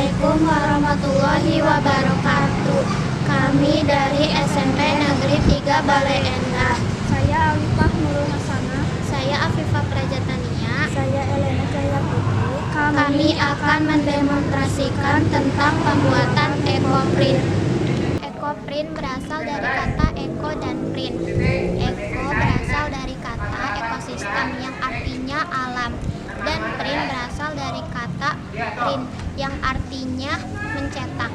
Assalamualaikum warahmatullahi wabarakatuh. Kami dari SMP Negeri 3 Bale Endah. Saya Alifah Nurul Hasanah. Saya Afifah Prajatania. Saya Elena Jaya Putri. Kami akan mendemonstrasikan tentang pembuatan ekoprint. Ekoprint berasal dari kata eko dan print. Eko berasal dari kata ekosistem yang artinya alam, dan print berasal dari kata print yang artinya mencetak.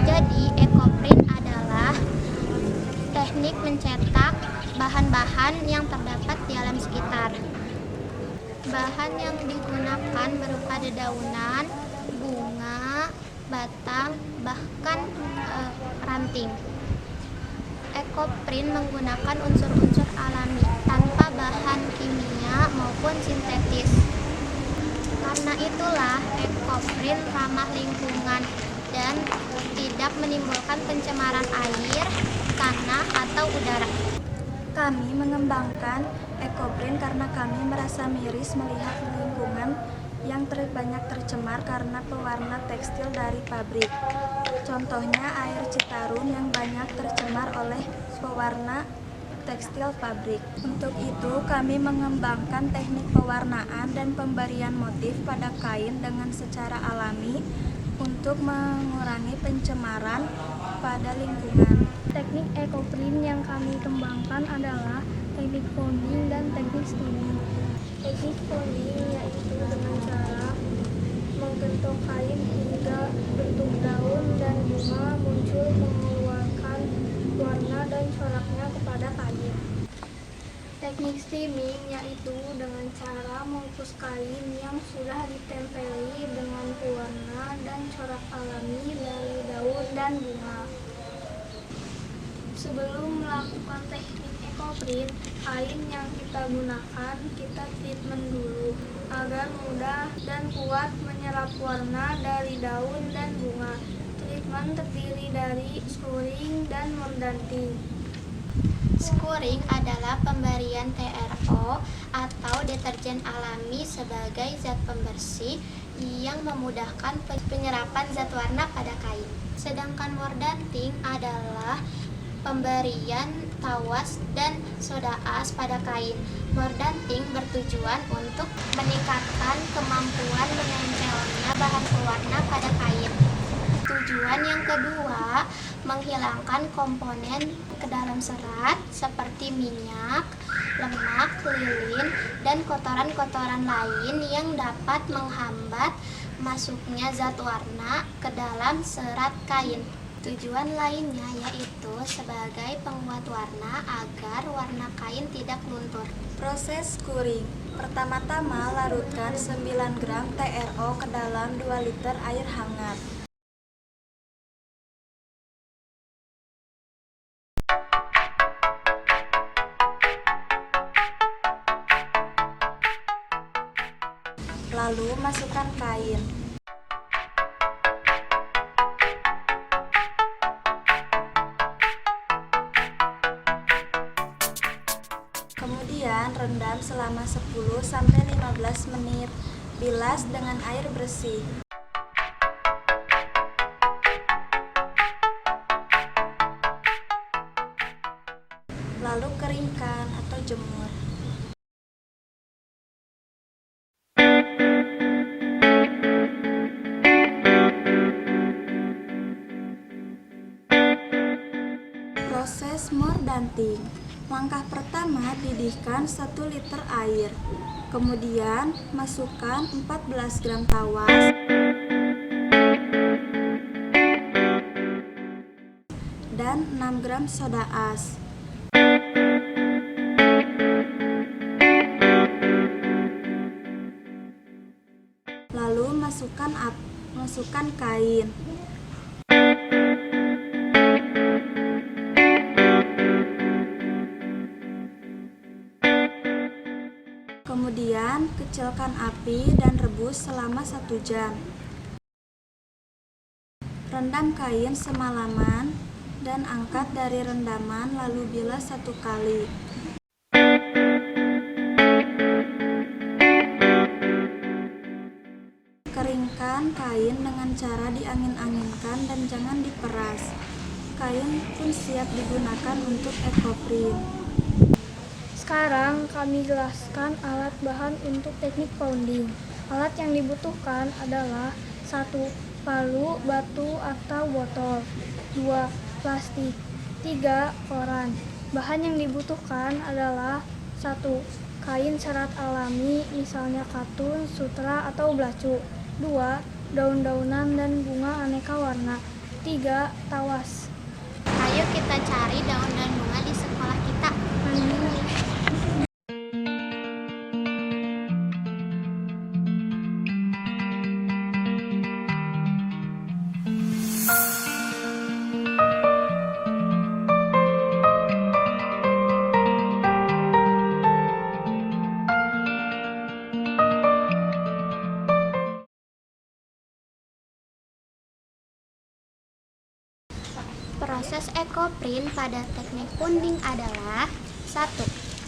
Jadi ekoprint adalah teknik mencetak bahan-bahan yang terdapat di alam sekitar. Bahan yang digunakan berupa dedaunan, bunga, batang, bahkan ranting. Ekoprint menggunakan unsur-unsur alami tanpa bahan kimia maupun sintetis. Karena itulah ekoprint ramah lingkungan dan tidak menimbulkan pencemaran air, tanah, atau udara. Kami mengembangkan ekoprint karena kami merasa miris melihat lingkungan yang banyak tercemar karena pewarna tekstil dari pabrik. Contohnya air Citarum yang banyak tercemar oleh pewarna tekstil pabrik. Untuk itu kami mengembangkan teknik pewarnaan dan pemberian motif pada kain dengan secara alami untuk mengurangi pencemaran pada lingkungan. Teknik ekoprint yang kami kembangkan adalah teknik folding dan teknik steaming. Teknik folding yaitu dengan cara menggentok kain hingga bentuk daun dan bunga muncul mengeluarkan warna dan coraknya kepada kain. Teknik steaming yaitu dengan cara mengukus kain yang sudah ditempeli dengan pewarna dan corak alami dari daun dan bunga. Sebelum melakukan teknik ekoprint, kain yang kita gunakan kita treatment dulu agar mudah dan kuat menyerap warna dari daun dan bunga. Treatment terdiri dari scouring dan mordanting. Scouring adalah pemberian TRO atau deterjen alami sebagai zat pembersih yang memudahkan penyerapan zat warna pada kain. Sedangkan mordanting adalah pemberian tawas dan soda as pada kain. Mordanting bertujuan untuk meningkatkan kemampuan menempelnya bahan pewarna pada kain. Tujuan yang kedua, menghilangkan komponen ke dalam serat seperti minyak, lemak, lilin, dan kotoran-kotoran lain yang dapat menghambat masuknya zat warna ke dalam serat kain. Tujuan lainnya yaitu sebagai penguat warna agar warna kain tidak luntur. Proses scouring. Pertama-tama larutkan 9 gram TRO ke dalam 2 liter air hangat. Lalu masukkan kain. Kemudian rendam selama 10-15 menit. Bilas dengan air bersih. Lalu keringkan atau jemur. Proses mordanting. Langkah pertama, didihkan 1 liter air. Kemudian masukkan 14 gram tawas dan 6 gram soda as. Lalu masukkan kain. Kemudian kecilkan api dan rebus selama 1 jam. Rendam kain semalaman dan angkat dari rendaman lalu bilas 1 kali. Keringkan Keringkan kain dengan cara diangin-anginkan dan jangan diperas. Kain pun siap digunakan untuk ekoprint. Sekarang kami jelaskan alat bahan untuk teknik folding. Alat yang dibutuhkan adalah 1. Palu, batu, atau botol. 2. Plastik. 3. Koran. Bahan yang dibutuhkan adalah 1. Kain serat alami, misalnya katun, sutra, atau belacu. 2. Daun-daunan dan bunga aneka warna. 3. Tawas. Ayo kita cari daun dan bunga di sekolah kita. Proses ekoprint pada teknik folding adalah 1.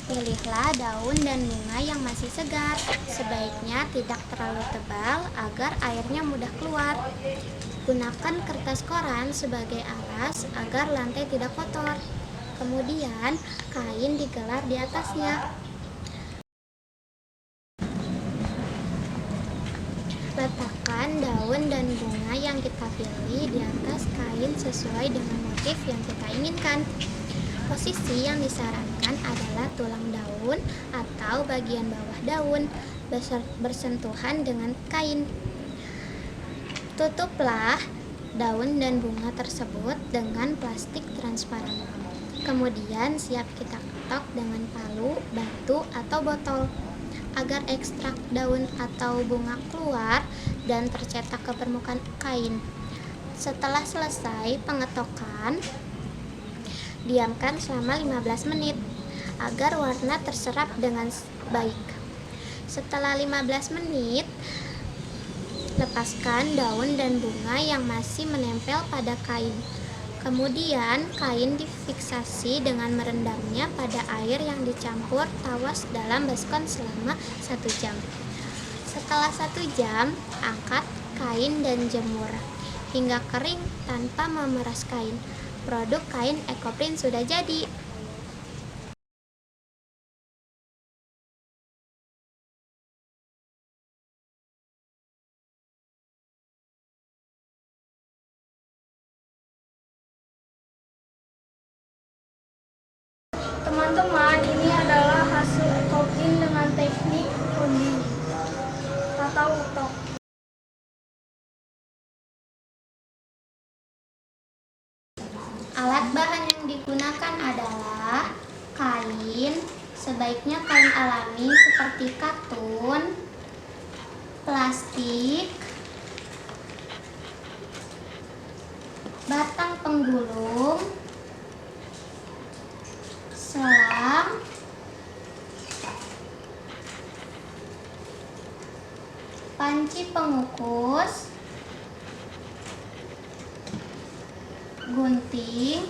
Pilihlah daun dan bunga yang masih segar. Sebaiknya tidak terlalu tebal agar airnya mudah keluar. Gunakan kertas koran sebagai alas agar lantai tidak kotor. Kemudian, kain digelar di atasnya. Letakkan daun dan bunga yang kita pilih di atas kain sesuai dengan motif yang kita inginkan. Posisi yang disarankan adalah tulang daun atau bagian bawah daun bersentuhan dengan kain. Tutuplah daun dan bunga tersebut dengan plastik transparan. Kemudian siap kita ketok dengan palu, batu, atau botol agar ekstrak daun atau bunga keluar dan tercetak ke permukaan kain. Setelah selesai pengetokan, diamkan selama 15 menit agar warna terserap dengan baik. Setelah 15 menit, lepaskan daun dan bunga yang masih menempel pada kain. Kemudian, kain difiksasi dengan merendamnya pada air yang dicampur tawas dalam baskom selama 1 jam. Setelah 1 jam, angkat kain dan jemur hingga kering tanpa memeras kain. Produk kain ekoprint sudah jadi. Teman-teman, ini adalah hasil ekoprint dengan teknik folding atau utok. Alat bahan yang digunakan adalah kain, sebaiknya kain alami seperti katun, plastik, batang penggulung, selang, panci pengukus, gunting,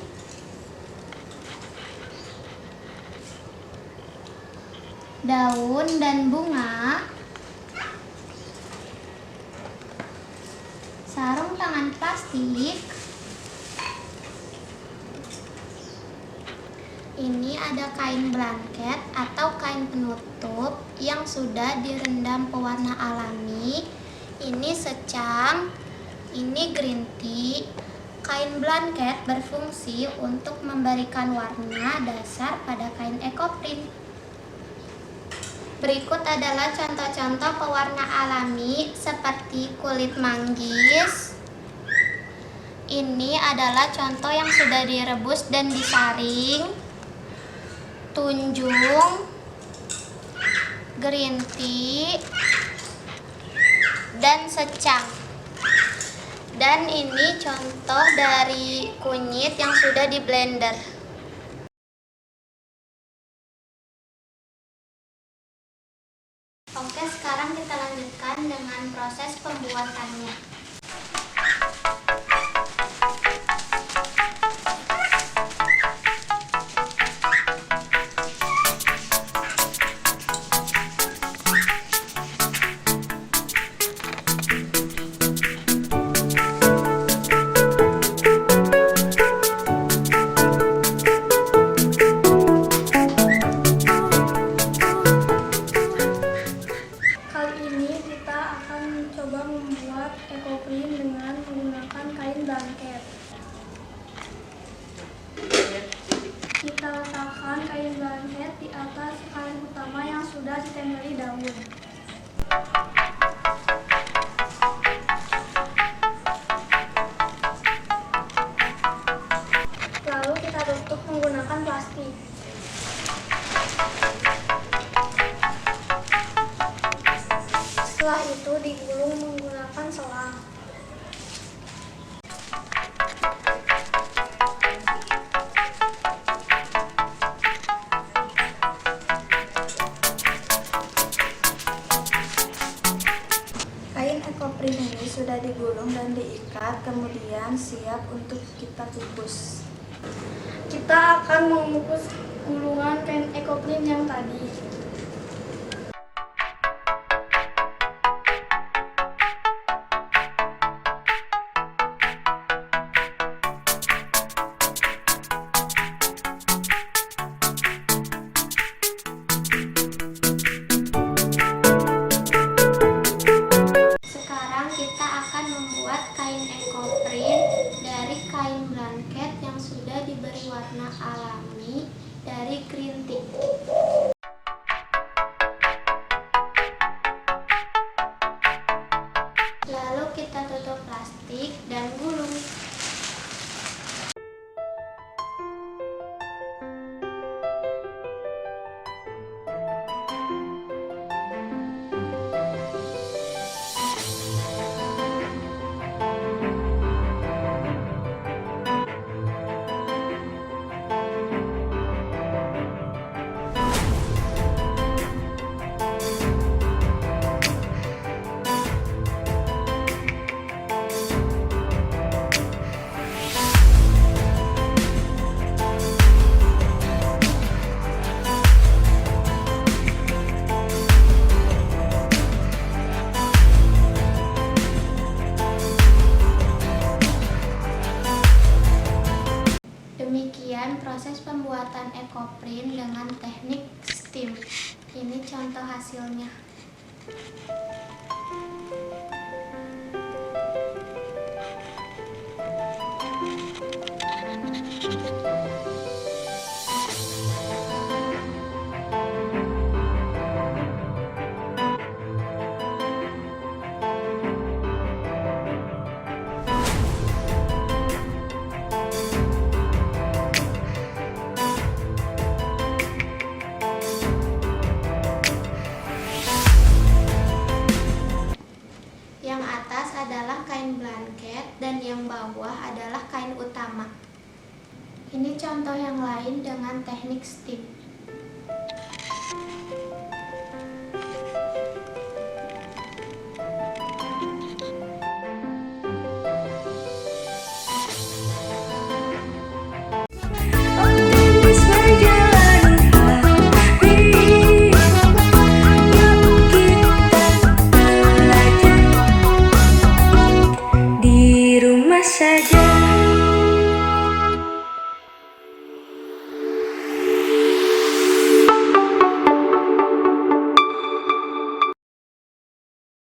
daun dan bunga, sarung tangan plastik. Ini ada kain blanket atau kain penutup yang sudah direndam pewarna alami. Ini secang, ini green tea. Kain blanket berfungsi untuk memberikan warna dasar pada kain ekoprint. Berikut adalah contoh-contoh pewarna alami seperti kulit manggis. Ini adalah contoh yang sudah direbus dan disaring. Tunjung, green tea, dan secang. Dan ini contoh dari kunyit yang sudah di blender. Oke, sekarang kita lanjutkan dengan proses pembuatannya. blanket. Kita letakkan kain blanket di atas kain utama yang sudah ditempeli daun. Lalu kita tutup menggunakan plastik. Setelah itu digulung menggunakan selang. Kain ekoprint ini sudah digulung dan diikat, kemudian siap untuk kita kukus. Kita akan mengukus gulungan kain ekoprint yang tadi. Sekarang kita akan membuat kain ekoprint dari kain blanket yang sudah diberi warna alami dari kerintik. Lalu kita tutup plastik dan gulung. Demikian proses pembuatan ekoprint dengan teknik steam. Ini contoh hasilnya. Yang atas adalah kain blanket dan yang bawah adalah kain utama. Ini contoh yang lain dengan teknik steam.